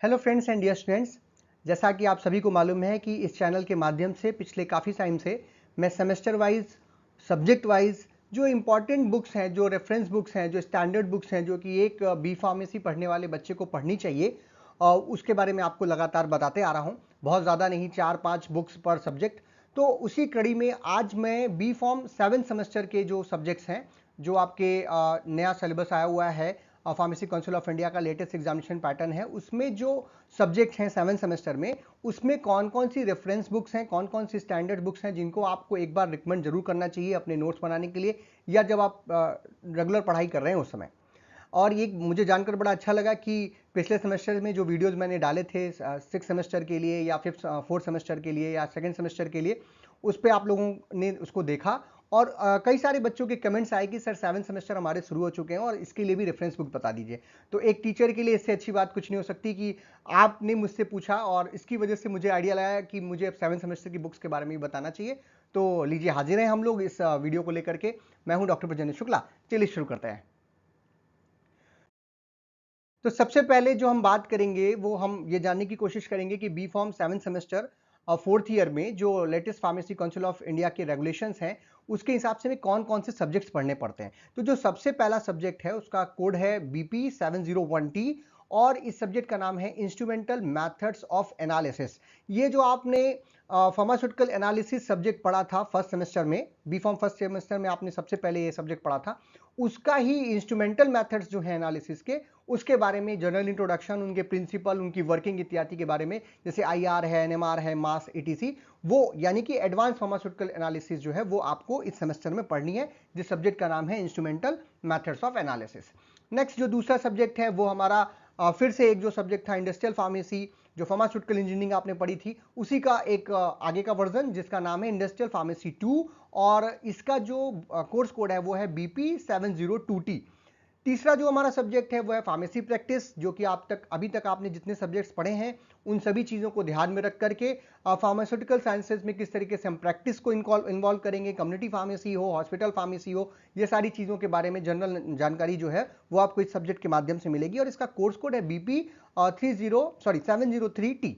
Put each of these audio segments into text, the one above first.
Hello friends and dear students, जैसा कि आप सभी को मालूम है कि इस चैनल के माध्यम से पिछले काफ़ी टाइम से मैं सेमेस्टर वाइज, सब्जेक्ट वाइज जो इम्पॉर्टेंट बुक्स हैं, जो रेफरेंस बुक्स हैं, जो स्टैंडर्ड बुक्स हैं, जो कि एक बी फार्मेसी पढ़ने वाले बच्चे को पढ़नी चाहिए, उसके बारे में आपको लगातार बताते आ रहा हूँ। बहुत ज़्यादा नहीं, 4-5 बुक्स पर सब्जेक्ट। तो उसी कड़ी में आज मैं बी फॉर्म 7 सेमेस्टर के जो सब्जेक्ट्स हैं, जो आपके नया सिलेबस आया हुआ है, फार्मेसी काउंसिल ऑफ इंडिया का लेटेस्ट एग्जामिनेशन पैटर्न है, उसमें जो सब्जेक्ट हैं 7 सेमेस्टर में, उसमें कौन कौन सी रेफरेंस बुक्स हैं, कौन कौन सी स्टैंडर्ड बुक्स हैं जिनको आपको एक बार रिकमेंड जरूर करना चाहिए अपने नोट्स बनाने के लिए, या जब आप रेगुलर पढ़ाई कर रहे हैं उस समय। और ये मुझे जानकर बड़ा अच्छा लगा कि पिछले सेमेस्टर में जो वीडियोस मैंने डाले थे 6 सेमेस्टर के लिए या 4th सेमेस्टर के लिए या 2nd सेमेस्टर के लिए, उस पर आप लोगों ने उसको देखा और कई सारे बच्चों के कमेंट्स आए कि सर 7 सेमेस्टर हमारे शुरू हो चुके हैं और इसके लिए भी रेफरेंस बुक बता दीजिए। तो एक टीचर के लिए इससे अच्छी बात कुछ नहीं हो सकती कि आपने मुझसे पूछा और इसकी वजह से मुझे आइडिया लगा कि मुझे 7 सेमेस्टर की बुक्स के बारे में भी बताना चाहिए। तो लीजिए, हाजिर हैं हम लोग इस वीडियो को लेकर के। मैं हूं डॉक्टर प्रजन शुक्ला। चलिए शुरू करते हैं। तो सबसे पहले जो हम बात करेंगे वो हम ये जानने की कोशिश करेंगे कि बी फॉर्म 7 सेमेस्टर और 4th ईयर में जो latest pharmacy council of India के रेगुलेशंस हैं, उसके हिसाब से कौन कौन से सब्जेक्ट्स पढ़ने पड़ते हैं। तो जो सबसे पहला सब्जेक्ट है उसका कोड है बीपी 701T और इस सब्जेक्ट का नाम है इंस्ट्रूमेंटल मैथड्स ऑफ एनालिसिस। ये जो आपने फार्मास्यूटिकल एनालिसिस सब्जेक्ट पढ़ा था फर्स्ट सेमेस्टर में, बी फॉर्म फर्स्ट सेमेस्टर में आपने सबसे पहले ये सब्जेक्ट पढ़ा था, उसका ही इंस्ट्रूमेंटल मैथड्स जो है एनालिसिस के, उसके बारे में जनरल इंट्रोडक्शन, उनके प्रिंसिपल, उनकी वर्किंग इत्यादि के बारे में, जैसे आईआर है, एनएमआर है, मास एटीसी, वो यानी कि एडवांस फार्मास्यूटिकल एनालिसिस जो है वो आपको इस सेमेस्टर में पढ़नी है, जिस सब्जेक्ट का नाम है instrumental methods of analysis. Next जो दूसरा सब्जेक्ट है वो हमारा फिर से एक जो सब्जेक्ट था इंडस्ट्रियल फार्मेसी, जो फार्मास्यूटिकल इंजीनियरिंग आपने पढ़ी थी, उसी का एक आगे का वर्जन जिसका नाम है इंडस्ट्रियल फार्मेसी 2 और इसका जो कोर्स कोड है वो है बीपी 702T। तीसरा जो हमारा सब्जेक्ट है वो है फार्मेसी प्रैक्टिस, जो कि अभी तक आपने जितने सब्जेक्ट्स पढ़े हैं उन सभी चीज़ों को ध्यान में रख करके फार्मास्यूटिकल साइंसेज में किस तरीके से हम प्रैक्टिस को इन्वॉल्व करेंगे, कम्युनिटी फार्मेसी हो, हॉस्पिटल फार्मेसी हो, ये सारी चीज़ों के बारे में जनरल जानकारी जो है वो आपको इस सब्जेक्ट के माध्यम से मिलेगी और इसका कोर्स कोड है बीपी 703T।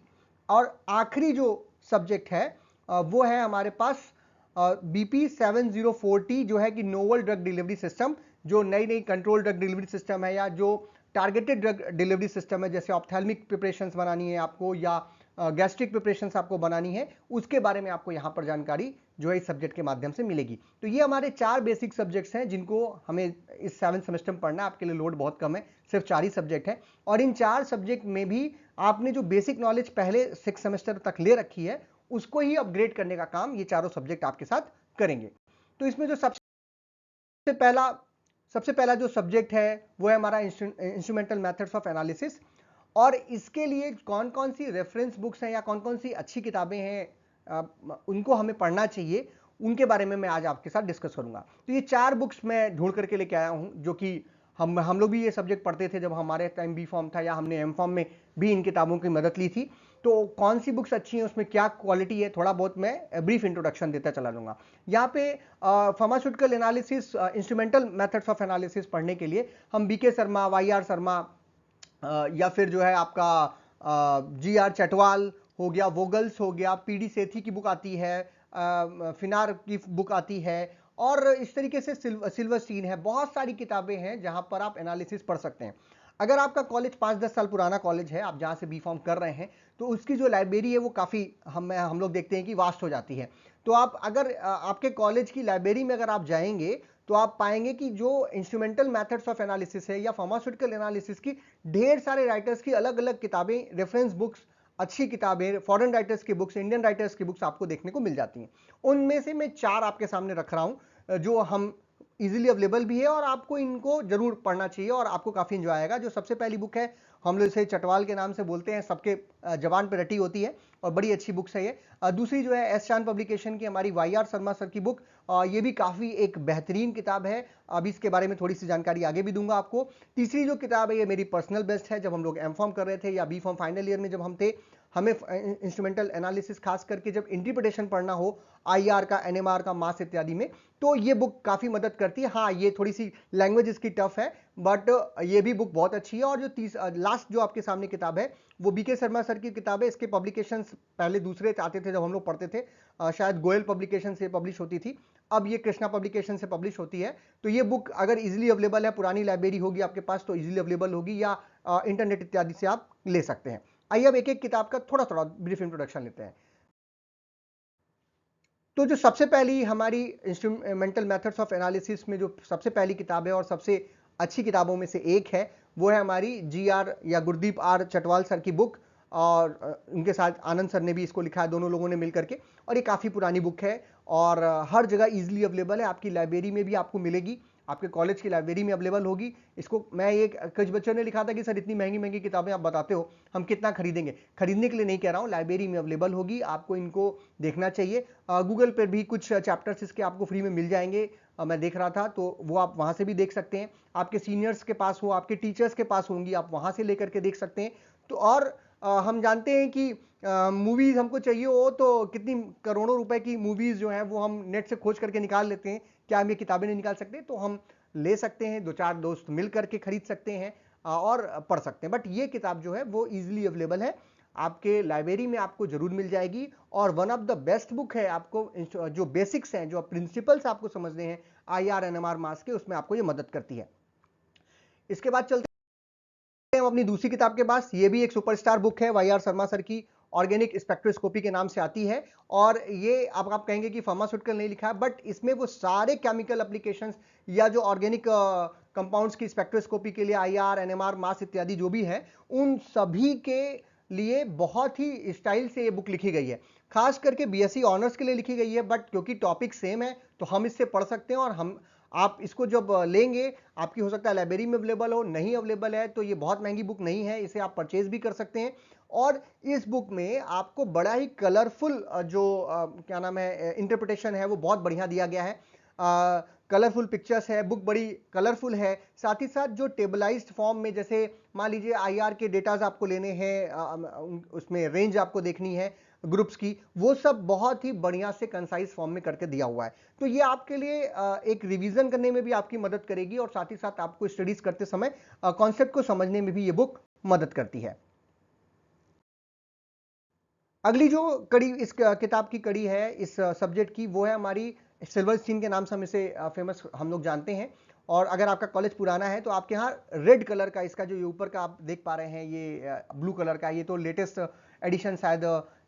और आखिरी जो सब्जेक्ट है वो है हमारे पास बीपी 704T, जो है कि नोवल ड्रग डिलीवरी सिस्टम, जो नई नई कंट्रोल ड्रग डिलीवरी सिस्टम है या जो टारगेटेड ड्रग डिलीवरी सिस्टम है, जैसे ऑप्थेल्मिक प्रिपरेशंस बनानी है आपको या गैस्ट्रिक प्रिपरेशंस आपको बनानी है, उसके बारे में आपको यहाँ पर जानकारी जो है इस सब्जेक्ट के माध्यम से मिलेगी। तो ये हमारे 4 बेसिक सब्जेक्ट्स हैं जिनको हमें इस 7 सेमेस्टर में पढ़ना है। आपके लिए लोड बहुत कम है, सिर्फ 4 ही सब्जेक्ट है और इन 4 सब्जेक्ट में भी आपने जो बेसिक नॉलेज पहले 6 सेमेस्टर तक ले रखी है उसको ही अपग्रेड करने का काम ये चारों सब्जेक्ट आपके साथ करेंगे। तो इसमें जो पहला सबसे पहला जो सब्जेक्ट है वो है हमारा इंस्ट्रूमेंटल मेथड्स ऑफ एनालिसिस और इसके लिए कौन कौन सी रेफरेंस बुक्स हैं या कौन कौन सी अच्छी किताबें हैं उनको हमें पढ़ना चाहिए, उनके बारे में मैं आज आपके साथ डिस्कस करूंगा। तो ये 4 बुक्स मैं ढूंढ करके लेके आया हूं, जो कि हम लोग भी ये सब्जेक्ट पढ़ते थे जब हमारे टाइम बी फॉर्म था या हमने एम फॉर्म में भी इन किताबों की मदद ली थी। तो कौन सी बुक्स अच्छी हैं, उसमें क्या क्वालिटी है, थोड़ा बहुत मैं ब्रीफ इंट्रोडक्शन देता चला जाऊंगा। यहाँ पे pharmaceutical analysis, instrumental methods of analysis पढ़ने के लिए हम BK Sharma, Y R Sharma या फिर जो है आपका जी आर चटवाल हो गया, वोगल्स हो गया, पीडी सेठी की बुक आती है, फिनार की बुक आती है और इस तरीके से सिल्वरस्टीन है। बहुत सारी किताबें हैं जहां पर आप एनालिसिस पढ़ सकते हैं। अगर आपका कॉलेज 5-10 साल पुराना कॉलेज है, आप जहां से बी फॉर्म कर रहे हैं, तो उसकी जो लाइब्रेरी है वो काफ़ी हम लोग देखते हैं कि वास्ट हो जाती है। तो आप अगर आपके कॉलेज की लाइब्रेरी में अगर आप जाएंगे तो आप पाएंगे कि जो इंस्ट्रूमेंटल मेथड्स ऑफ एनालिसिस है या फार्मास्यूटिकल एनालिसिस की ढेर सारे राइटर्स की अलग अलग किताबें, रेफरेंस बुक्स, अच्छी किताबें, फॉरेन राइटर्स की बुक्स, इंडियन राइटर्स की बुक्स आपको देखने को मिल जाती हैं। उनमें से मैं 4 आपके सामने रख रहा हूं जो हम इजीली अवेलेबल भी है और आपको इनको जरूर पढ़ना चाहिए और आपको काफी इंजॉय आएगा। जो सबसे पहली बुक है, हम लोग इसे चटवाल के नाम से बोलते हैं, सबके जबान पे रटी होती है और बड़ी अच्छी बुक्स है ये। दूसरी जो है एस चांद पब्लिकेशन की हमारी वाई आर शर्मा सर की बुक, ये भी काफी एक बेहतरीन किताब है। अभी इसके बारे में थोड़ी सी जानकारी आगे भी दूंगा आपको। तीसरी जो किताब है ये मेरी पर्सनल बेस्ट है, जब हम लोग एम फॉर्म कर रहे थे या बी फॉर्म फाइनल ईयर में जब हम थे, हमें इंस्ट्रूमेंटल एनालिसिस खास करके जब इंटरप्रिटेशन पढ़ना हो आईआर का, एनएमआर का, मास इत्यादि में, तो ये बुक काफी मदद करती है। हाँ, ये थोड़ी सी लैंग्वेज इसकी टफ है, बट ये भी बुक बहुत अच्छी है। और जो लास्ट जो आपके सामने किताब है वो बीके शर्मा सर की किताब है। इसके पब्लिकेशंस पहले दूसरे आते थे जब हम लोग पढ़ते थे, शायद गोयल पब्लिकेशन से पब्लिश होती थी, अब ये कृष्णा पब्लिकेशन से पब्लिश होती है। तो ये बुक अगर इजीली अवेलेबल है, पुरानी लाइब्रेरी होगी आपके पास तो इजीली अवेलेबल होगी, या इंटरनेट इत्यादि से आप ले सकते हैं। आइए अब एक एक किताब का थोड़ा थोड़ा ब्रीफ इंट्रोडक्शन लेते हैं। तो जो सबसे पहली हमारी इंस्ट्रूमेंटल मेथड्स ऑफ एनालिसिस में जो सबसे पहली किताब है और सबसे अच्छी किताबों में से एक है, वो है हमारी GR या गुरदीप आर चटवाल सर की बुक, और उनके साथ आनंद सर ने भी इसको लिखा है, दोनों लोगों ने मिलकर के। और ये काफ़ी पुरानी बुक है और हर जगह इजीली अवेलेबल है, आपकी लाइब्रेरी में भी आपको मिलेगी, आपके कॉलेज की लाइब्रेरी में अवेलेबल होगी। इसको मैं एक कुछ बच्चों ने लिखा था कि सर इतनी महंगी महंगी किताबें आप बताते हो, हम कितना खरीदेंगे। खरीदने के लिए नहीं कह रहा हूँ, लाइब्रेरी में अवेलेबल होगी, आपको इनको देखना चाहिए। गूगल पर भी कुछ चैप्टर्स इसके आपको फ्री में मिल जाएंगे, मैं देख रहा था, तो वो आप वहाँ से भी देख सकते हैं। आपके सीनियर्स के पास हो, आपके टीचर्स के पास होंगी, आप वहाँ से लेकर के देख सकते हैं। तो और हम जानते हैं कि मूवीज हमको चाहिए हो तो कितनी करोड़ों रुपए की मूवीज जो हैं वो हम नेट से खोज करके निकाल लेते हैं, क्या हम ये किताबें नहीं निकाल सकते? तो हम ले सकते हैं, दो चार दोस्त मिल करके खरीद सकते हैं और पढ़ सकते हैं। बट ये किताब जो है वो इजीली अवेलेबल है, आपके लाइब्रेरी में आपको जरूर मिल जाएगी, और one of the best book है। आपको जो बेसिक्स हैं, जो प्रिंसिपल्स आपको समझने हैं IR NMR मास के, उसमें आपको ये मदद करती है। इसके बाद चलते हैं हम अपनी दूसरी किताब के पास। ये भी एक सुपरस्टार बुक है, YR शर्मा सर की, ऑर्गेनिक स्पेक्ट्रोस्कोपी के नाम से आती है। और ये आप कहेंगे कि फार्मास्यूटिकल नहीं लिखा है, बट इसमें वो सारे केमिकल एप्लीकेशंस या जो ऑर्गेनिक कंपाउंड्स की स्पेक्ट्रोस्कोपी के लिए IR NMR मास इत्यादि जो भी है, उन सभी के लिए बहुत ही स्टाइल से ये बुक लिखी गई है। खास करके BSc ऑनर्स के लिए लिखी गई है, बट क्योंकि टॉपिक सेम है तो हम इससे पढ़ सकते हैं। और हम आप इसको जब लेंगे, आपकी हो सकता है लाइब्रेरी में अवेलेबल हो, नहीं अवेलेबल है तो ये बहुत महंगी बुक नहीं है, इसे आप परचेज भी कर सकते हैं। और इस बुक में आपको बड़ा ही कलरफुल जो क्या नाम है इंटरप्रिटेशन है वो बहुत बढ़िया दिया गया है। कलरफुल पिक्चर्स है, बुक बड़ी कलरफुल है। साथ ही साथ जो टेबलाइज्ड फॉर्म में, जैसे मान लीजिए IR के डेटाज आपको लेने हैं, उसमें रेंज आपको देखनी है ग्रुप्स की, वो सब बहुत ही बढ़िया से कंसाइज फॉर्म में करके दिया हुआ है। तो ये आपके लिए एक रिवीजन करने में भी आपकी मदद करेगी, और साथ ही साथ आपको स्टडीज करते समय कॉन्सेप्ट को समझने में भी ये बुक मदद करती है। अगली जो कड़ी इस किताब की कड़ी है इस सब्जेक्ट की, वो है हमारी सिल्वरस्टीन के नाम से हम इसे फेमस हम लोग जानते हैं। और अगर आपका कॉलेज पुराना है तो आपके यहाँ रेड कलर का, इसका जो ये ऊपर का आप देख पा रहे हैं, ये ब्लू कलर का, ये तो लेटेस्ट एडिशन शायद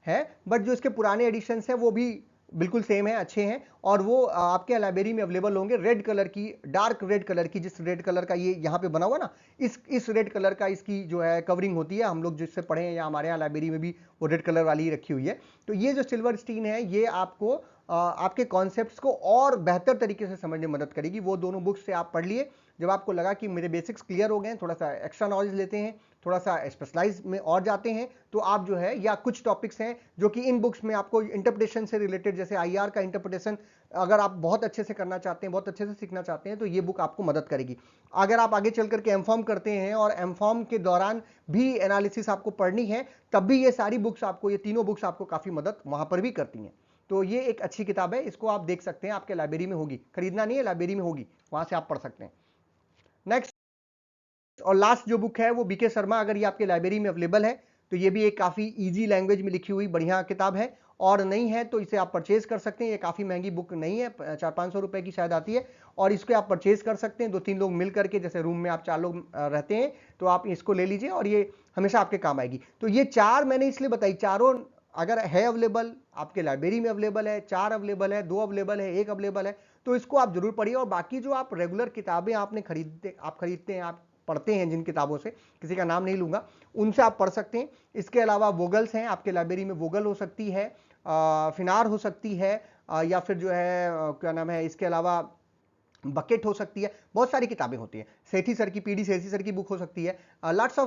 है, बट जो इसके पुराने एडिशंस हैं वो भी बिल्कुल सेम है, अच्छे हैं। और वो आपके लाइब्रेरी में अवेलेबल होंगे। रेड कलर की, डार्क रेड कलर की, जिस रेड कलर का ये यहाँ पे बना हुआ ना, इस रेड कलर का इसकी जो है कवरिंग होती है। हम लोग जिससे पढ़े हैं या हमारे यहाँ लाइब्रेरी में भी वो रेड कलर वाली ही रखी हुई है। तो ये जो सिल्वरस्टीन है, ये आपको आपके कॉन्सेप्ट्स को और बेहतर तरीके से समझने में मदद करेगी। वो दोनों बुक्स से आप पढ़ लिए, जब आपको लगा कि मेरे बेसिक्स क्लियर हो गए हैं, थोड़ा सा एक्स्ट्रा नॉलेज लेते हैं, थोड़ा सा स्पेशलाइज में और जाते हैं, तो आप जो है, या कुछ टॉपिक्स हैं जो कि इन बुक्स में आपको इंटरप्रिटेशन से रिलेटेड, जैसे IR का इंटरप्रिटेशन अगर आप बहुत अच्छे से करना चाहते हैं, बहुत अच्छे से सीखना चाहते हैं, तो ये बुक आपको मदद करेगी। अगर आप आगे चल करके एमफॉर्म करते हैं और एमफॉर्म के दौरान भी एनालिसिस आपको पढ़नी है, तब भी ये सारी बुक्स आपको, ये तीनों बुक्स आपको काफी मदद वहां पर भी करती हैं। तो ये एक अच्छी किताब है, इसको आप देख सकते हैं, आपके लाइब्रेरी में होगी, खरीदना नहीं है, लाइब्रेरी में होगी, वहां से आप पढ़ सकते हैं। नेक्स्ट और लास्ट जो बुक है वो BK शर्मा, अगर ये आपके लाइब्रेरी में अवेलेबल है तो ये भी एक काफी इजी लैंग्वेज में लिखी हुई बढ़िया किताब है, और नहीं है तो इसे आप परचेज कर सकते हैं। ये काफी महंगी बुक नहीं है, 400-500 रुपए की शायद आती है, और इसको आप परचेज कर सकते हैं। 2-3 लोग मिल करके, जैसे रूम में आप 4 लोग रहते हैं, तो आप इसको ले लीजिए और ये हमेशा आपके काम आएगी। तो ये 4 मैंने इसलिए बताई, चारों अगर है अवेलेबल, आपके लाइब्रेरी में अवेलेबल है, 4 अवेलेबल है, 2 अवेलेबल है, 1 अवेलेबल है, तो इसको आप जरूर पढ़िए। और बाकी जो आप रेगुलर किताबें आप खरीदते हैं, आप पढ़ते हैं जिन किताबों से, किसी का नाम नहीं लूंगा, उनसे आप पढ़ सकते हैं। इसके अलावा वोगल्स हैं आपके लाइब्रेरी में, वोगल हो सकती है, फिनार हो सकती है, या फिर जो है क्या नाम है, इसके अलावा बकेट हो सकती है। बहुत सारी किताबें होती हैं। सेठी सर की, PD सेठी सर की बुक हो सकती है। लॉट्स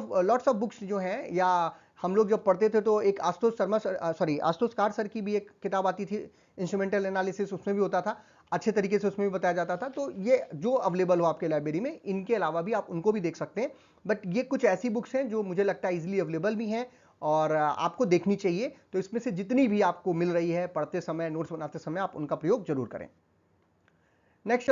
ऑफ बुक्स जो हैं, या हम लोग जब पढ़ते थे तो एक आशुतोष कार सर की भी एक किताब आती थी, इंस्ट्रूमेंटल एनालिसिस, उसमें भी होता था, अच्छे तरीके से उसमें भी बताया जाता था। तो ये जो अवेलेबल हो आपके लाइब्रेरी में, इनके अलावा भी आप उनको भी देख सकते हैं। बट ये कुछ ऐसी बुक्स हैं जो मुझे लगता है इजीली अवेलेबल भी हैं, और आपको देखनी चाहिए। तो इसमें से जितनी भी आपको मिल रही है पढ़ते समय, नोट्स बनाते समय, आप उनका प्रयोग जरूर करें। नेक्स्ट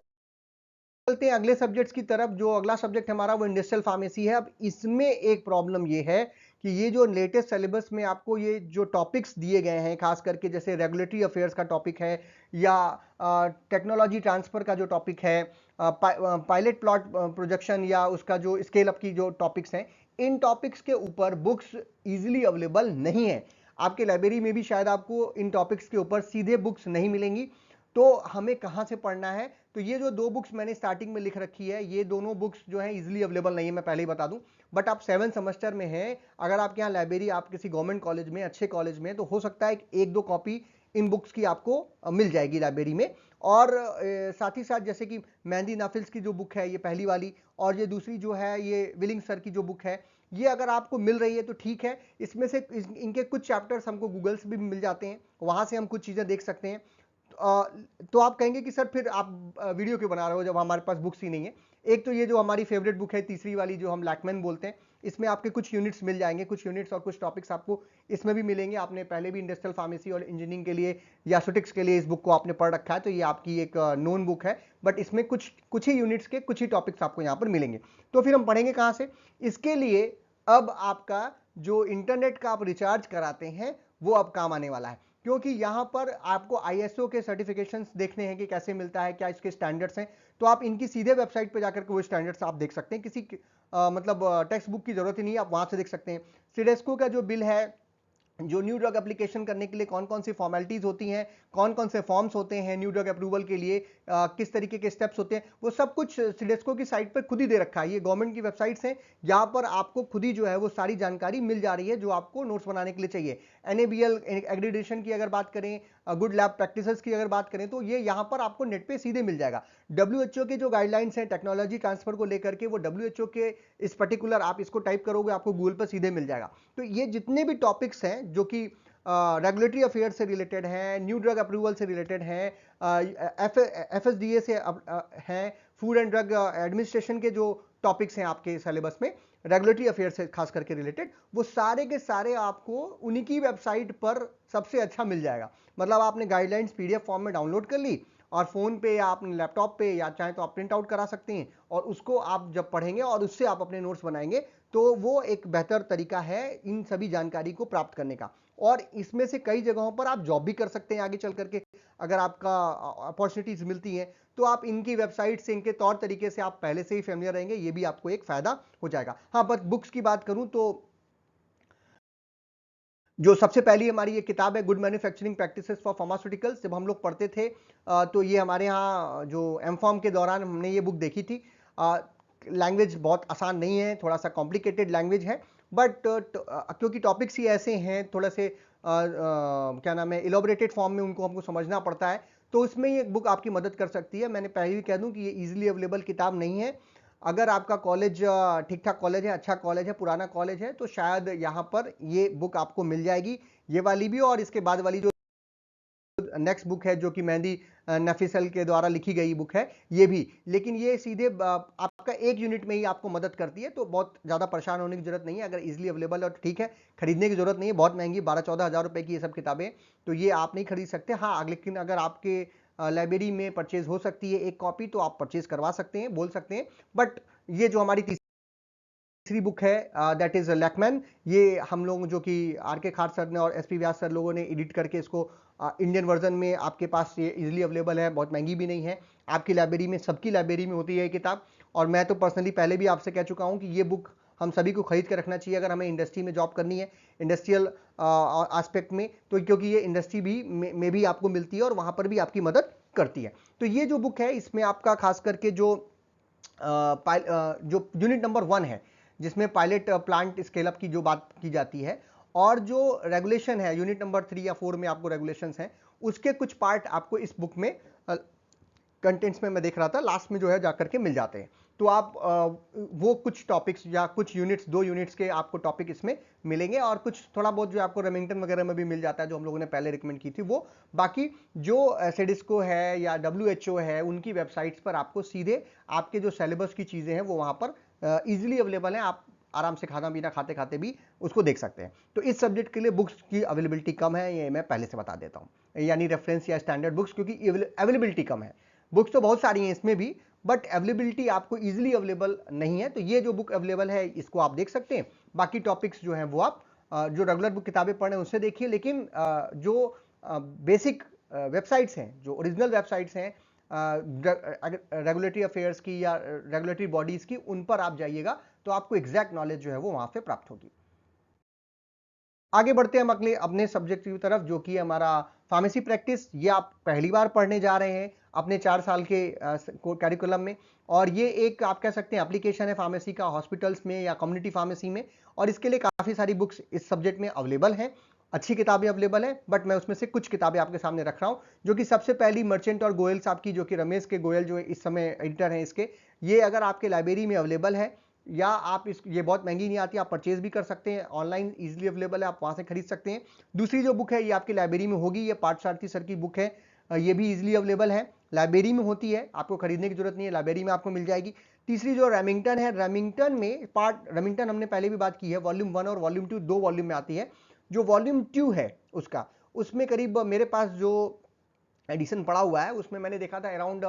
चलते हैं अगले सब्जेक्ट्स की तरफ। जो अगला सब्जेक्ट हमारा वो इंडस्ट्रियल फार्मेसी है। अब इसमें एक प्रॉब्लम ये है कि ये जो लेटेस्ट सिलेबस में आपको ये जो टॉपिक्स दिए गए हैं, खास करके जैसे रेगुलेटरी अफेयर्स का टॉपिक है या टेक्नोलॉजी ट्रांसफर का जो टॉपिक है, पायलट प्लॉट प्रोजेक्शन या उसका जो स्केल अप की जो टॉपिक्स हैं, इन टॉपिक्स के ऊपर बुक्स इजीली अवेलेबल नहीं है। आपके लाइब्रेरी में भी शायद आपको इन टॉपिक्स के ऊपर सीधे बुक्स नहीं मिलेंगी। तो हमें कहां से पढ़ना है? तो ये जो दो बुक्स मैंने स्टार्टिंग में लिख रखी है, ये दोनों बुक्स जो है इजीली अवेलेबल नहीं है, मैं पहले ही बता दूं। बट आप 7 सेमेस्टर में हैं, अगर आपके यहाँ लाइब्रेरी, आप किसी गवर्नमेंट कॉलेज में, अच्छे कॉलेज में, तो हो सकता है एक दो कॉपी इन बुक्स की आपको मिल जाएगी लाइब्रेरी में। और साथ ही साथ जैसे कि मेहंदी नाफिल्स की जो बुक है, ये पहली वाली, और ये दूसरी जो है ये विलिंग सर की जो बुक है, ये अगर आपको मिल रही है तो ठीक है। इसमें से इनके कुछ चैप्टर्स हमको गूगल से भी मिल जाते हैं, वहां से हम कुछ चीजें देख सकते हैं। तो आप कहेंगे कि सर फिर आप वीडियो क्यों बना रहे हो जब हमारे पास बुक्स ही नहीं है? एक तो ये जो हमारी फेवरेट बुक है, तीसरी वाली जो हम लैकमैन बोलते हैं, इसमें आपके कुछ यूनिट्स मिल जाएंगे, कुछ यूनिट्स और कुछ टॉपिक्स आपको इसमें भी मिलेंगे। आपने पहले भी इंडस्ट्रियल फार्मेसी और इंजीनियरिंग के लिए या सुटिक्स के लिए इस बुक को आपने पढ़ रखा है, तो ये आपकी एक नोन बुक है। बट इसमें कुछ ही यूनिट्स के कुछ ही टॉपिक्स आपको यहाँ पर मिलेंगे। तो फिर हम पढ़ेंगे कहाँ से? इसके लिए अब आपका जो इंटरनेट का आप रिचार्ज कराते हैं वो अब काम आने वाला है, क्योंकि यहां पर आपको आईएसओ के सर्टिफिकेशंस देखने हैं कि कैसे मिलता है, क्या इसके स्टैंडर्ड्स हैं। तो आप इनकी सीधे वेबसाइट पे जाकर के वो स्टैंडर्ड्स आप देख सकते हैं। किसी मतलब टेक्स्ट बुक की जरूरत ही नहीं है, आप वहां से देख सकते हैं। सीडेस्को का जो बिल है, जो न्यू ड्रग एप्लीकेशन करने के लिए कौन कौन सी फॉर्मेलिटीज होती हैं, कौन कौन से फॉर्म्स होते हैं न्यू ड्रग अप्रूवल के लिए, किस तरीके के स्टेप्स होते हैं, वो सब कुछ सीडेस्को की साइट पर खुद ही दे रखा है। ये गवर्नमेंट की वेबसाइट्स हैं, यहाँ पर आपको खुद ही जो है वो सारी जानकारी मिल जा रही है जो आपको नोट्स बनाने के लिए चाहिए। एनएबीएल एक्रेडिटेशन की अगर बात करें, गुड लैब प्रैक्टिसेस की अगर बात करें, तो ये यहाँ पर आपको नेट पे सीधे मिल जाएगा। डब्ल्यूएचओ के जो गाइडलाइंस हैं टेक्नोलॉजी ट्रांसफर को लेकर के, वो डब्ल्यूएचओ के इस पर्टिकुलर, आप इसको टाइप करोगे आपको गूगल पर सीधे मिल जाएगा। तो ये जितने भी टॉपिक्स हैं जो कि रेगुलेटरी अफेयर से रिलेटेड हैं, न्यू ड्रग अप्रूवल से रिलेटेड हैं, एफएसडीए से हैं, फूड एंड ड्रग एडमिनिस्ट्रेशन के जो टॉपिक्स हैं आपके सिलेबस में, रेगुलेटरी अफेयर से खास करके रिलेटेड, वो सारे के सारे आपको उन्हीं की वेबसाइट पर सबसे अच्छा मिल जाएगा। मतलब आपने गाइडलाइंस पीडीएफ फॉर्म में डाउनलोड कर ली और फोन पे या अपने लैपटॉप पे, या चाहे तो आप प्रिंट आउट करा सकते हैं, और उसको आप जब पढ़ेंगे और उससे आप अपने नोट्स बनाएंगे, तो वो एक बेहतर तरीका है इन सभी जानकारी को प्राप्त करने का। और इसमें से कई जगहों पर आप जॉब भी कर सकते हैं आगे चल करके, अगर आपका अपॉर्चुनिटीज मिलती हैं, तो आप इनकी वेबसाइट से, इनके तौर तरीके से आप पहले से ही फेमिलियर रहेंगे, ये भी आपको एक फायदा हो जाएगा। हाँ, बस बुक्स की बात करूं तो जो सबसे पहली हमारी ये किताब है, good manufacturing practices for pharmaceuticals, जब हम लोग पढ़ते थे तो ये हमारे यहाँ जो एमफॉर्म के दौरान हमने ये बुक देखी थी। लैंग्वेज बहुत आसान नहीं है, थोड़ा सा कॉम्प्लिकेटेड लैंग्वेज है, बट क्योंकि टॉपिक्स ही ऐसे हैं, थोड़ा से क्या नाम है, इलोबरेटेड फॉर्म में उनको हमको समझना पड़ता है, तो उसमें ये बुक आपकी मदद कर सकती है। मैंने पहले भी कह दूं कि ये इजीली अवेलेबल किताब नहीं है। अगर आपका कॉलेज ठीक ठाक कॉलेज है, अच्छा कॉलेज है, पुराना कॉलेज है, तो शायद यहाँ पर ये बुक आपको मिल जाएगी, ये वाली भी, और इसके बाद वाली जो नेक्स्ट बुक है जो कि मेहंदी नफीसल के द्वारा लिखी गई बुक है, ये भी। लेकिन ये सीधे आपका एक यूनिट में ही आपको मदद करती है, तो बहुत ज़्यादा परेशान होने की जरूरत नहीं है। अगर इजीली अवेलेबल है तो ठीक है, खरीदने की जरूरत नहीं है, बहुत महंगी 12-14 हज़ार रुपए की ये सब किताबें, तो ये आप नहीं खरीद सकते। हाँ, लेकिन अगर आपके लाइब्रेरी में परचेज हो सकती है एक कॉपी, तो आप परचेज करवा सकते हैं, बोल सकते हैं। बट ये जो हमारी तीसरी बुक है, दैट इज लैकमैन, ये हम लोग जो कि आर के खार सर ने और एसपी व्यास सर लोगों ने एडिट करके इसको इंडियन वर्जन में आपके पास ये इजीली अवेलेबल है, बहुत महंगी भी नहीं है, आपकी लाइब्रेरी में, सबकी लाइब्रेरी में होती है ये किताब। और मैं तो पर्सनली पहले भी आपसे कह चुका हूं कि ये बुक हम सभी को खरीद कर रखना चाहिए अगर हमें इंडस्ट्री में जॉब करनी है, इंडस्ट्रियल एस्पेक्ट में, तो क्योंकि ये इंडस्ट्री भी में भी आपको मिलती है और वहां पर भी आपकी मदद करती है। तो ये जो बुक है, इसमें आपका खास करके जो जो यूनिट नंबर 1 है, जिसमें पायलट प्लांट स्केल अप की जो बात की जाती है, और जो रेगुलेशन है यूनिट नंबर 3 या 4 में आपको रेगुलेशंस हैं, उसके कुछ पार्ट आपको इस बुक में कंटेंट्स में मैं देख रहा था लास्ट में जो है जाकर के मिल जाते हैं। तो आप वो कुछ टॉपिक्स या कुछ यूनिट्स, 2 यूनिट्स के आपको टॉपिक इसमें मिलेंगे, और कुछ थोड़ा बहुत जो आपको रेमिंगटन वगैरह में भी मिल जाता है जो हम लोगों ने पहले रिकमेंड की थी वो। बाकी जो सेडिस्को है या डब्ल्यूएचओ है, उनकी वेबसाइट्स पर आपको सीधे आपके जो सिलेबस की चीज़ें हैं वो वहाँ पर इजीली अवेलेबल हैं। आप आराम से खाना पीना खाते खाते भी उसको देख सकते हैं। तो इस सब्जेक्ट के लिए बुक्स की अवेलेबिलिटी कम है, ये मैं पहले से बता देता हूँ, यानी रेफरेंस या स्टैंडर्ड बुक्स, क्योंकि अवेलेबिलिटी कम है। बुक्स तो बहुत सारी हैं इसमें भी, बट अवेलेबिलिटी आपको इजीली अवेलेबल नहीं है। तो ये जो बुक अवेलेबल है इसको आप देख सकते हैं। बाकी टॉपिक्स जो हैं वो आप जो रेगुलर बुक किताबें पढ़ें उससे देखिए, लेकिन जो बेसिक वेबसाइट्स हैं, जो ओरिजिनल वेबसाइट्स हैं रेगुलेटरी अफेयर्स की या रेगुलेटरी बॉडीज की, उन पर आप जाइएगा तो आपको एग्जैक्ट नॉलेज जो है वो वहां से प्राप्त होगी। आगे बढ़ते हैं हम अगले अपने सब्जेक्ट की तरफ, जो कि हमारा फार्मेसी प्रैक्टिस। ये आप पहली बार पढ़ने जा रहे हैं अपने 4 साल के कैरिकुलम में, और ये एक आप कह सकते हैं एप्लीकेशन है फार्मेसी का हॉस्पिटल्स में या कम्युनिटी फार्मेसी में, और इसके लिए काफ़ी सारी बुक्स इस सब्जेक्ट में अवेलेबल हैं, अच्छी किताबें अवेलेबल हैं। बट मैं उसमें से कुछ किताबें आपके सामने रख रहा हूँ, जो कि सबसे पहली मर्चेंट और गोयल साहब की, जो कि रमेश के गोयल जो इस समय एडिटर हैं इसके, ये अगर आपके लाइब्रेरी में अवेलेबल है, या आप इस ये बहुत महंगी नहीं आती, आप परचेज भी कर सकते हैं, ऑनलाइन इजीली अवेलेबल है, आप वहां से खरीद सकते हैं। दूसरी जो बुक है ये आपकी लाइब्रेरी में होगी, ये पार्थसारथी सर की बुक है, ये भी इजीली अवेलेबल है, लाइब्रेरी में होती है, आपको खरीदने की जरूरत नहीं है, लाइब्रेरी में आपको मिल जाएगी। तीसरी जो रेमिंगटन है, रेमिंगटन में रेमिंगटन हमने पहले भी बात की है, वॉल्यूम 1 और वॉल्यूम 2 दो वॉल्यूम में आती है। जो वॉल्यूम 2 है उसका, उसमें करीब मेरे पास जो एडिशन पड़ा हुआ है उसमें मैंने देखा था अराउंड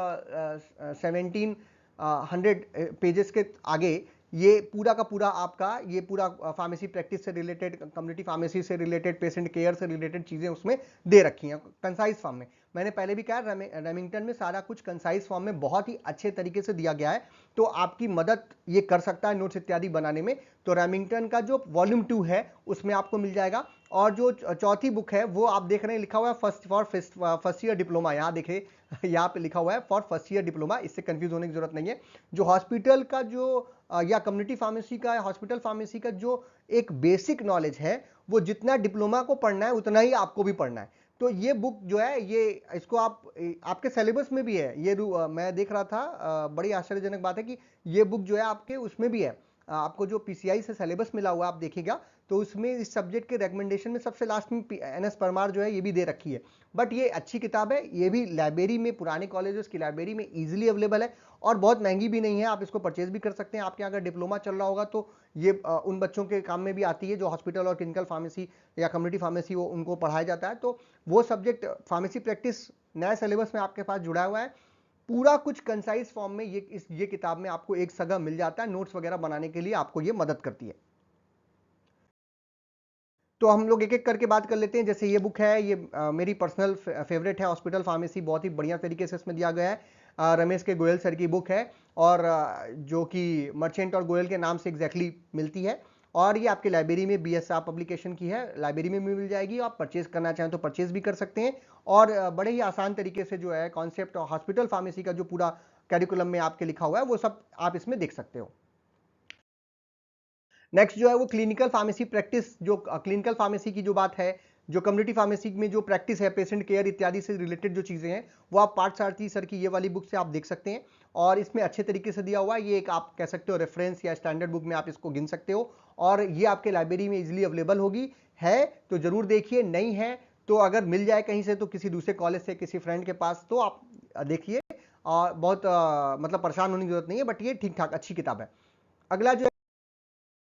1700 पेजेस के आगे ये पूरा का पूरा आपका ये पूरा फार्मेसी प्रैक्टिस से रिलेटेड, कम्युनिटी फार्मेसी से रिलेटेड, पेशेंट केयर से रिलेटेड चीजें उसमें दे रखी हैं कंसाइज फॉर्म में। मैंने पहले भी कहा रेमिंगटन में सारा कुछ कंसाइज फॉर्म में बहुत ही अच्छे तरीके से दिया गया है, तो आपकी मदद ये कर सकता है नोट्स इत्यादि बनाने में। तो रेमिंगटन का जो वॉल्यूम 2 है उसमें आपको मिल जाएगा। और जो चौथी बुक है वो आप देख रहे हैं लिखा हुआ है फर्स्ट ईयर डिप्लोमा, यहाँ देखिए यहाँ पे लिखा हुआ है फॉर फर्स्ट ईयर डिप्लोमा, इससे कंफ्यूज होने की जरूरत नहीं है। जो हॉस्पिटल का जो या कम्युनिटी फार्मेसी का या हॉस्पिटल फार्मेसी का जो एक बेसिक नॉलेज है, वो जितना डिप्लोमा को पढ़ना है उतना ही आपको भी पढ़ना है। तो ये बुक जो है ये इसको आप आपके सिलेबस में भी है, ये मैं देख रहा था, बड़ी आश्चर्यजनक बात है कि ये बुक जो है आपके उसमें भी है। आपको जो पीसीआई से सिलेबस मिला हुआ आप देखिएगा तो उसमें इस सब्जेक्ट के रिकमेंडेशन में सबसे लास्ट में एनएस परमार जो है ये भी दे रखी है। बट ये अच्छी किताब है, ये भी लाइब्रेरी में, पुराने कॉलेजेस की लाइब्रेरी में इजीली अवेलेबल है, और बहुत महंगी भी नहीं है, आप इसको परचेज भी कर सकते हैं। आपके अगर डिप्लोमा चल रहा होगा तो ये उन बच्चों के काम में भी आती है जो हॉस्पिटल और क्लिनिकल फार्मेसी या कम्युनिटी फार्मेसी वो उनको पढ़ाया जाता है। तो वो सब्जेक्ट फार्मेसी प्रैक्टिस नया सिलेबस में आपके पास जुड़ा हुआ है, पूरा कुछ कंसाइज फॉर्म में ये किताब में आपको एक सगा मिल जाता है, नोट्स वगैरह बनाने के लिए आपको ये मदद करती है। तो हम लोग एक एक करके बात कर लेते हैं। जैसे ये बुक है, ये मेरी पर्सनल फेवरेट है, हॉस्पिटल फार्मेसी, बहुत ही बढ़िया तरीके से इसमें दिया गया है। रमेश के गोयल सर की बुक है, और जो कि मर्चेंट और गोयल के नाम से एग्जैक्टली मिलती है, और ये आपके लाइब्रेरी में बीएसआर पब्लिकेशन की है, लाइब्रेरी में भी मिल जाएगी। आप परचेज करना चाहें तो परचेज भी कर सकते हैं, और बड़े ही आसान तरीके से जो है कॉन्सेप्ट हॉस्पिटल फार्मेसी का जो पूरा कैरिकुलम में आपके लिखा हुआ है वो सब आप इसमें देख सकते हो। नेक्स्ट जो है वो क्लिनिकल फार्मेसी प्रैक्टिस, जो क्लिनिकल फार्मेसी की जो बात है, जो कम्युनिटी फार्मेसी में जो प्रैक्टिस है, पेशेंट केयर इत्यादि से रिलेटेड जो चीजें हैं, वो आप पार्थसारथी सर की ये वाली बुक से आप देख सकते हैं, और इसमें अच्छे तरीके से दिया हुआ है। ये एक आप कह सकते हो रेफरेंस या स्टैंडर्ड बुक में आप इसको गिन सकते हो, और ये आपके लाइब्रेरी में इजिली अवेलेबल होगी। है तो जरूर देखिए, नहीं है तो अगर मिल जाए कहीं से तो किसी दूसरे कॉलेज से, किसी फ्रेंड के पास, तो आप देखिए, और बहुत मतलब परेशान होने की जरूरत नहीं है, बट ये ठीक ठाक अच्छी किताब है। अगला जो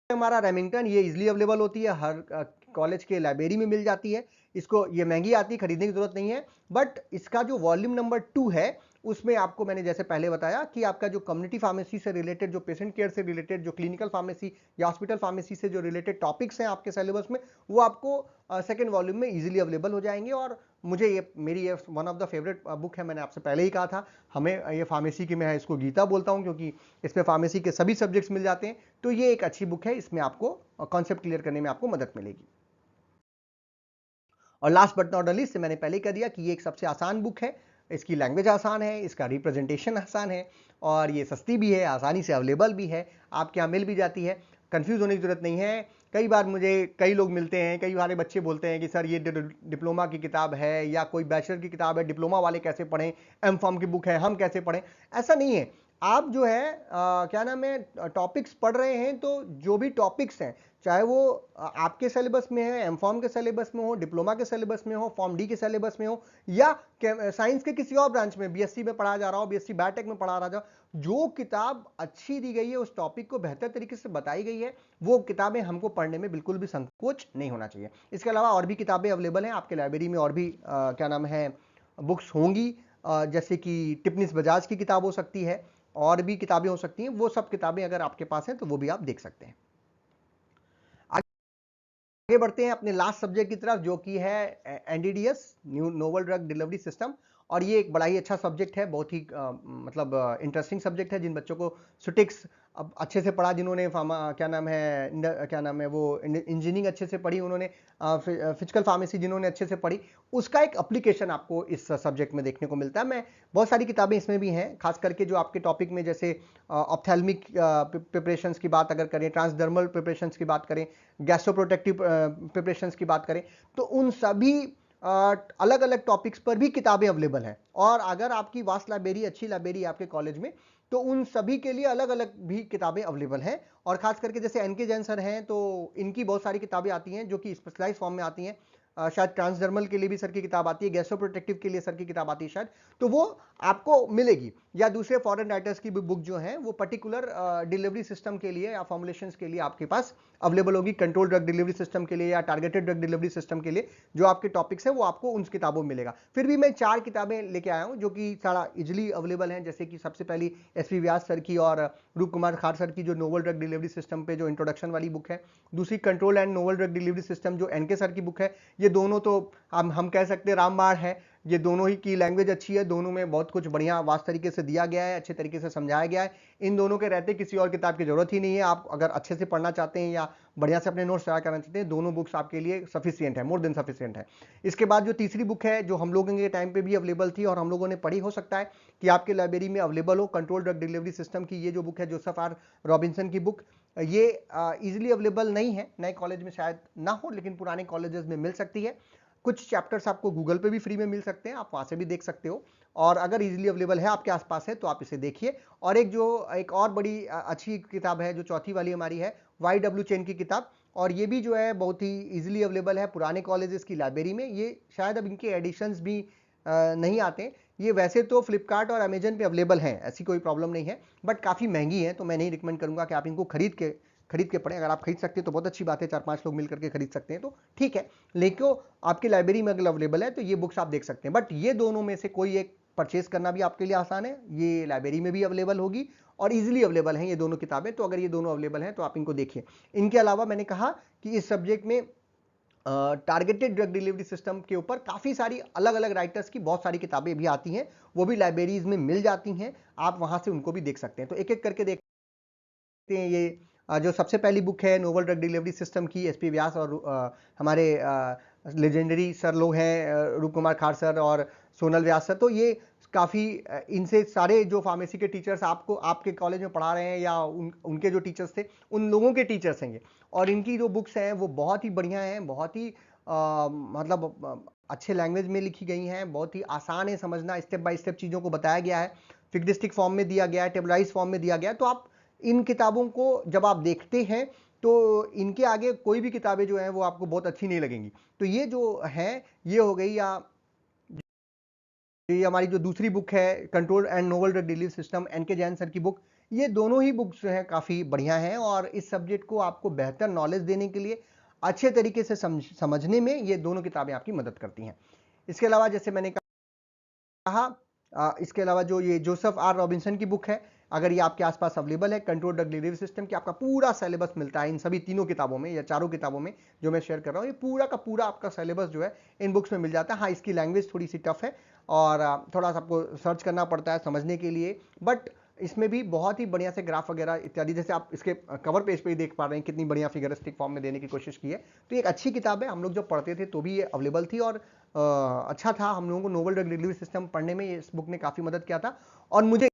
हमारा रेमिंगटन, ये इजीली अवेलेबल होती है, हर कॉलेज के लाइब्रेरी में मिल जाती है। इसको ये महंगी आती है, खरीदने की जरूरत नहीं है। बट इसका जो वॉल्यूम नंबर 2 है उसमें आपको मैंने जैसे पहले बताया कि आपका जो कम्युनिटी फार्मेसी से रिलेटेड, जो पेशेंट केयर से रिलेटेड, जो क्लिनिकल फार्मेसी या हॉस्पिटल फार्मेसी से जो रिलेटेड टॉपिक्स हैं आपके सिलेबस में, वो आपको सेकेंड वॉल्यूम में इजीली अवेलेबल हो जाएंगे। और मुझे ये मेरी ये one of the favourite book है, मैंने आपसे पहले ही कहा था। हमें ये फार्मेसी की, मैं इसको गीता बोलता हूँ क्योंकि इसमें फार्मेसी के सभी सब्जेक्ट्स मिल जाते हैं। तो ये एक अच्छी बुक है, इसमें आपको कॉन्सेप्ट क्लियर करने में आपको मदद मिलेगी। और लास्ट बट नॉट लीस्ट, मैंने पहले कह दिया कि ये एक सबसे आसान बुक है, इसकी लैंग्वेज आसान है, इसका रिप्रेजेंटेशन आसान है, और ये सस्ती भी है, आसानी से अवेलेबल भी है, आपके यहाँ मिल भी जाती है, कंफ्यूज होने की जरूरत नहीं है। कई बार मुझे कई लोग मिलते हैं, कई बार बच्चे बोलते हैं कि सर ये डिप्लोमा की किताब है या कोई बैचलर की किताब है, डिप्लोमा वाले कैसे पढ़ें, एम फॉर्म की बुक है, हम कैसे पढ़ें। ऐसा नहीं है, आप जो है क्या नाम है टॉपिक्स पढ़ रहे हैं, तो जो भी टॉपिक्स हैं, चाहे वो आपके सिलेबस में है, एमफॉर्म के सिलेबस में हो, डिप्लोमा के सिलेबस में हो, फॉर्म डी के सिलेबस में हो, या साइंस के किसी और ब्रांच में, बीएससी में पढ़ा जा रहा हो, बीएससी बायोटेक में पढ़ा रहा हो, जो किताब अच्छी दी गई है, उस टॉपिक को बेहतर तरीके से बताई गई है, वो किताबें हमको पढ़ने में बिल्कुल भी संकोच नहीं होना चाहिए। इसके अलावा और भी किताबें अवेलेबल हैं आपके लाइब्रेरी में, और भी क्या नाम है बुक्स होंगी, जैसे कि टिप्पणीस बजाज की किताब हो सकती है, और भी किताबें हो सकती हैं। वो सब किताबें अगर आपके पास हैं तो वो भी आप देख सकते हैं। आगे बढ़ते हैं अपने लास्ट सब्जेक्ट की तरफ, जो कि है NDDS, new novel drug delivery system. और ये एक बड़ा ही अच्छा सब्जेक्ट है, बहुत ही मतलब इंटरेस्टिंग सब्जेक्ट है। जिन बच्चों को सुटिक्स अब अच्छे से पढ़ा, जिन्होंने क्या नाम है वो इंजीनियरिंग अच्छे से पढ़ी, उन्होंने फिजिकल फार्मेसी जिन्होंने अच्छे से पढ़ी, उसका एक एप्लीकेशन आपको इस सब्जेक्ट में देखने को मिलता है। मैं बहुत सारी किताबें इसमें भी हैं, खास करके जो आपके टॉपिक में, जैसे ऑप्थेल्मिक प्रिपरेशंस की बात अगर करें, ट्रांसडर्मल प्रिपरेशंस की बात करें, गैस्ट्रोप्रोटेक्टिव प्रिपरेशंस की बात करें, तो उन सभी अलग अलग टॉपिक्स पर भी किताबें अवेलेबल हैं। और अगर आपकी वास्ट लाइब्रेरी, अच्छी लाइब्रेरी आपके कॉलेज में, तो उन सभी के लिए अलग अलग भी किताबें अवेलेबल हैं। और खास करके जैसे एनके जैन सर हैं, तो इनकी बहुत सारी किताबें आती हैं जो कि स्पेशलाइज फॉर्म में आती हैं। शायद ट्रांसडर्मल के लिए भी सर की किताब आती है, गैस्ट्रो प्रोटेक्टिव के लिए सर की किताब आती है शायद, तो वो आपको मिलेगी। या दूसरे फॉरेन राइटर्स की भी बुक जो है वो पर्टिकुलर डिलीवरी सिस्टम के लिए या फॉर्मुलेशंस के लिए आपके पास अवेलेबल होगी। कंट्रोल ड्रग डिलीवरी सिस्टम के लिए या टारगेटेड ड्रग डिलीवरी सिस्टम के लिए जो आपके टॉपिक्स है वो आपको उन किताबों में मिलेगा। फिर भी मैं 4 किताबें लेके आया हूं जो कि सारा इजिली अवेलेबल हैं। जैसे कि सबसे पहली एसपी व्यास सर की और रूप कुमार खार सर की जो नोवल ड्रग डिलीवरी सिस्टम पे जो इंट्रोडक्शन वाली बुक है। दूसरी control and novel drug delivery system जो एनके सर की बुक है। ये दोनों तो हम कह सकते हैं रामबाण है। ये दोनों ही की लैंग्वेज अच्छी है, दोनों में बहुत कुछ बढ़िया वास्त तरीके से दिया गया है, अच्छे तरीके से समझाया गया है। इन दोनों के रहते किसी और किताब की जरूरत ही नहीं है। आप अगर अच्छे से पढ़ना चाहते हैं या बढ़िया से अपने नोट्स तैयार करना चाहते हैं, दोनों बुक्स आपके लिए सफिशिएंट है, मोर देन सफिशिएंट है। इसके बाद जो तीसरी बुक है जो हम लोगों के टाइम पे भी अवेलेबल थी और हम लोगों ने पढ़ी, हो सकता है कि आपके लाइब्रेरी में अवेलेबल हो, कंट्रोल ड्रग डिलीवरी सिस्टम की ये जो बुक है, जोसेफ आर रॉबिन्सन की बुक, ये इजिली अवेलेबल नहीं है, नए कॉलेज में शायद ना हो, लेकिन पुराने कॉलेजेस में मिल सकती है। कुछ चैप्टर्स आपको गूगल पे भी फ्री में मिल सकते हैं, आप वहां से भी देख सकते हो। और अगर इजीली अवेलेबल है आपके आसपास है तो आप इसे देखिए। और एक और बड़ी अच्छी किताब है जो चौथी वाली हमारी है, YW चेन की किताब। और ये भी जो है बहुत ही इजीली अवेलेबल है पुराने कॉलेजेस की लाइब्रेरी में। ये शायद अब इनके एडिशंस भी नहीं आते। ये वैसे तो फ्लिपकार्ट और अमेजन पे अवेलेबल हैं, ऐसी कोई प्रॉब्लम नहीं है, बट काफ़ी महंगी है, तो मैं नहीं रिकमेंड करूंगा कि आप इनको खरीद के पढ़ें। अगर आप खरीद सकते हैं तो बहुत अच्छी बात है, 4-5 लोग मिलकर के खरीद सकते हैं तो ठीक है। लेकिन आपकी लाइब्रेरी में अगर अवेलेबल है तो ये बुक्स आप देख सकते हैं। बट ये दोनों में से कोई एक परचेज करना भी आपके लिए आसान है, ये लाइब्रेरी में भी अवेलेबल होगी और इजीली अवेलेबल हैं ये दोनों किताबें। तो अगर ये दोनों अवेलेबल हैं तो आप इनको देखिए। इनके अलावा मैंने कहा कि इस सब्जेक्ट में टारगेटेड ड्रग डिलीवरी सिस्टम के ऊपर काफ़ी सारी अलग अलग राइटर्स की बहुत सारी किताबें भी आती हैं, वो भी लाइब्रेरीज में मिल जाती हैं, आप वहां से उनको भी देख सकते हैं। तो एक एक करके देखते हैं। ये जो सबसे पहली बुक है नोवल ड्रग डिलीवरी सिस्टम की, एसपी व्यास और हमारे लेजेंडरी सर लोग हैं, रूप कुमार खार सर और सोनल व्यास सर। तो ये काफ़ी इनसे सारे जो फार्मेसी के टीचर्स आपको आपके कॉलेज में पढ़ा रहे हैं या उनके जो टीचर्स थे उन लोगों के टीचर्स हैं ये। और इनकी जो बुक्स हैं वो बहुत ही बढ़िया हैं, बहुत ही मतलब अच्छे लैंग्वेज में लिखी गई हैं, बहुत ही आसान है समझना, स्टेप बाय स्टेप चीज़ों को बताया गया है, फिगरिस्टिक फॉर्म में दिया गया है, टेबलाइज फॉर्म में दिया गया है। तो आप इन किताबों को जब आप देखते हैं तो इनके आगे कोई भी किताबें जो हैं वो आपको बहुत अच्छी नहीं लगेंगी। तो ये जो है ये हो गई, या ये हमारी जो दूसरी बुक है control and novel drug delivery system, NK Jain sir की बुक। ये दोनों ही बुक्स जो है काफ़ी बढ़िया हैं और इस सब्जेक्ट को आपको बेहतर नॉलेज देने के लिए, अच्छे तरीके से समझने में ये दोनों किताबें आपकी मदद करती हैं। इसके अलावा जैसे मैंने कहा, इसके अलावा जो ये जोसेफ आर रॉबिन्सन की बुक है, अगर ये आपके आसपास अवेलेबल है, कंट्रोल ड्रग डिलीवरी सिस्टम की, आपका पूरा सिलेबस मिलता है इन सभी तीनों किताबों में या चारों किताबों में जो मैं शेयर कर रहा हूँ। ये पूरा का पूरा आपका सिलेबस जो है इन बुक्स में मिल जाता है। हाँ, इसकी लैंग्वेज थोड़ी सी टफ है और थोड़ा सा आपको सर्च करना पड़ता है समझने के लिए, बट इसमें भी बहुत ही बढ़िया से ग्राफ वगैरह इत्यादि, जैसे आप इसके कवर पेज पे ही देख पा रहे हैं कितनी बढ़िया फिगरिस्टिक फॉर्म में देने की कोशिश की है। तो एक अच्छी किताब है, हम लोग जब पढ़ते थे तो भी ये अवेलेबल थी और अच्छा था। हम लोगों को नोवल ड्रग डिलीवरी सिस्टम पढ़ने में इस बुक ने काफ़ी मदद किया था। और मुझे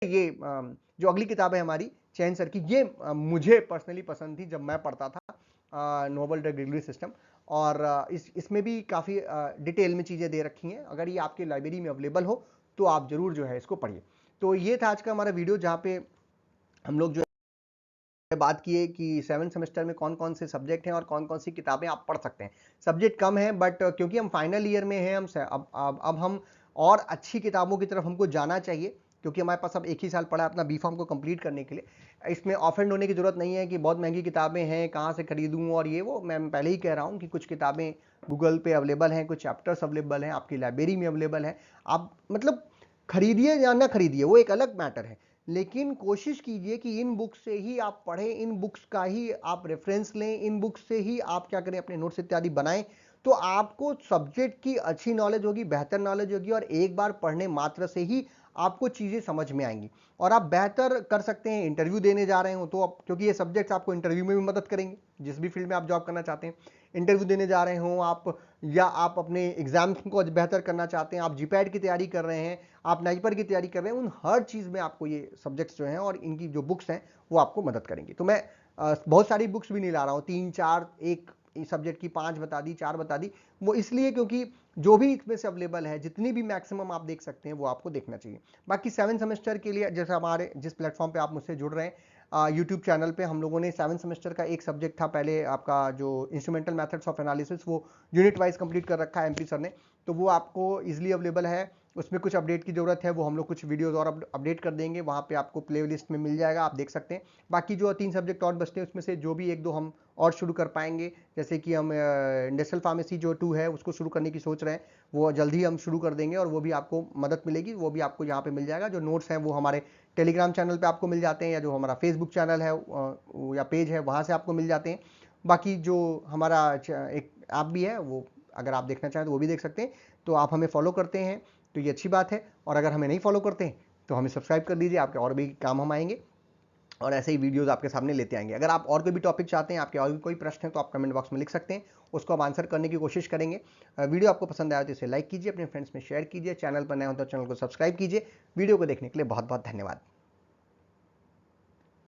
ये जो अगली किताब है हमारी चैन सर की, ये मुझे पर्सनली पसंद थी जब मैं पढ़ता था नोवल ड्रग डिलीवरी सिस्टम। और इसमें भी काफ़ी डिटेल में चीज़ें दे रखी हैं। अगर ये आपके लाइब्रेरी में अवेलेबल हो तो आप जरूर जो है इसको पढ़िए। तो ये था आज का हमारा वीडियो, जहाँ पे हम लोग जो बात की है कि 7 सेमेस्टर में कौन कौन से सब्जेक्ट हैं और कौन कौन सी किताबें आप पढ़ सकते हैं। सब्जेक्ट कम है, बट क्योंकि हम फाइनल ईयर में हैं, अब हम और अच्छी किताबों की तरफ हमको जाना चाहिए, क्योंकि हमारे पास अब एक ही साल पड़ा है अपना बी.फॉर्म को कंप्लीट करने के लिए। इसमें ऑफेंड होने की जरूरत नहीं है कि बहुत महंगी किताबें हैं, कहाँ से खरीदूँ और ये वो। मैं पहले ही कह रहा हूँ कि कुछ किताबें गूगल पे अवेलेबल हैं, कुछ चैप्टर्स अवेलेबल हैं, आपकी लाइब्रेरी में अवेलेबल है। आप मतलब खरीदिए या ना खरीदिए, वो एक अलग मैटर है, लेकिन कोशिश कीजिए कि इन बुक्स से ही आप पढ़ें, इन बुक्स का ही आप रेफरेंस लें, इन बुक्स से ही आप क्या करें, अपने नोट्स इत्यादि बनाएं। तो आपको सब्जेक्ट की अच्छी नॉलेज होगी, बेहतर नॉलेज होगी, और एक बार पढ़ने मात्र से ही आपको चीज़ें समझ में आएंगी और आप बेहतर कर सकते हैं। इंटरव्यू देने जा रहे हो तो अब, क्योंकि ये सब्जेक्ट्स आपको इंटरव्यू में भी मदद करेंगे, जिस भी फील्ड में आप जॉब करना चाहते हैं। इंटरव्यू देने जा रहे हो आप, या आप अपने एग्जाम्स को बेहतर करना चाहते हैं, आप जीपैट की तैयारी कर रहे हैं, आप नाइपर की तैयारी कर रहे हैं, उन हर चीज़ में आपको ये सब्जेक्ट्स जो हैं और इनकी जो बुक्स हैं वो आपको मदद करेंगी। तो मैं बहुत सारी बुक्स भी नहीं ला रहा हूँ, 3-4, एक सब्जेक्ट की 5 बता दी, 4 बता दी, वो इसलिए क्योंकि जो भी इसमें से अवेलेबल है, जितनी भी मैक्सिमम आप देख सकते हैं, वो आपको देखना चाहिए। बाकी 7 सेमेस्टर के लिए, जैसे हमारे जिस प्लेटफॉर्म पे आप मुझसे जुड़ रहे हैं, यूट्यूब चैनल पे हम लोगों ने 7 सेमेस्टर का एक सब्जेक्ट था पहले, आपका जो इंस्ट्रूमेंटल मेथड्स ऑफ एनालिसिस, वो यूनिट वाइज कंप्लीट कर रखा है एमपी सर ने, तो वो आपको इजीली अवेलेबल है। उसमें कुछ अपडेट की जरूरत है, वो हम लोग कुछ वीडियोस और अपडेट कर देंगे, वहाँ पे आपको प्लेलिस्ट में मिल जाएगा, आप देख सकते हैं। बाकी जो 3 सब्जेक्ट और बचते हैं, उसमें से जो भी 1-2 हम और शुरू कर पाएंगे, जैसे कि हम इंडस्ट्रियल फार्मेसी जो 2 है उसको शुरू करने की सोच रहे हैं, वो जल्द ही हम शुरू कर देंगे, और वो भी आपको मदद मिलेगी, वो भी आपको यहाँ पे मिल जाएगा। जो नोट्स हैं वो हमारे टेलीग्राम चैनल पे आपको मिल जाते हैं, या जो हमारा फेसबुक चैनल है या पेज है, वहाँ से आपको मिल जाते हैं। बाकी जो हमारा एक ऐप भी है, वो अगर आप देखना चाहें तो वो भी देख सकते हैं। तो आप हमें फॉलो करते हैं तो ये अच्छी बात है, और अगर हमें नहीं फॉलो करते हैं तो हमें सब्सक्राइब कर दीजिए, आपके और भी काम हम आएंगे और ऐसे ही वीडियोस आपके सामने लेते आएंगे। अगर आप और कोई भी टॉपिक चाहते हैं, आपके और भी कोई प्रश्न है, तो आप कमेंट बॉक्स में लिख सकते हैं, उसको आप आंसर करने की कोशिश करेंगे। वीडियो आपको पसंद आया तो इसे लाइक कीजिए, अपने फ्रेंड्स में शेयर कीजिए, चैनल पर नए हो तो चैनल को सब्सक्राइब कीजिए। वीडियो को देखने के लिए बहुत बहुत धन्यवाद।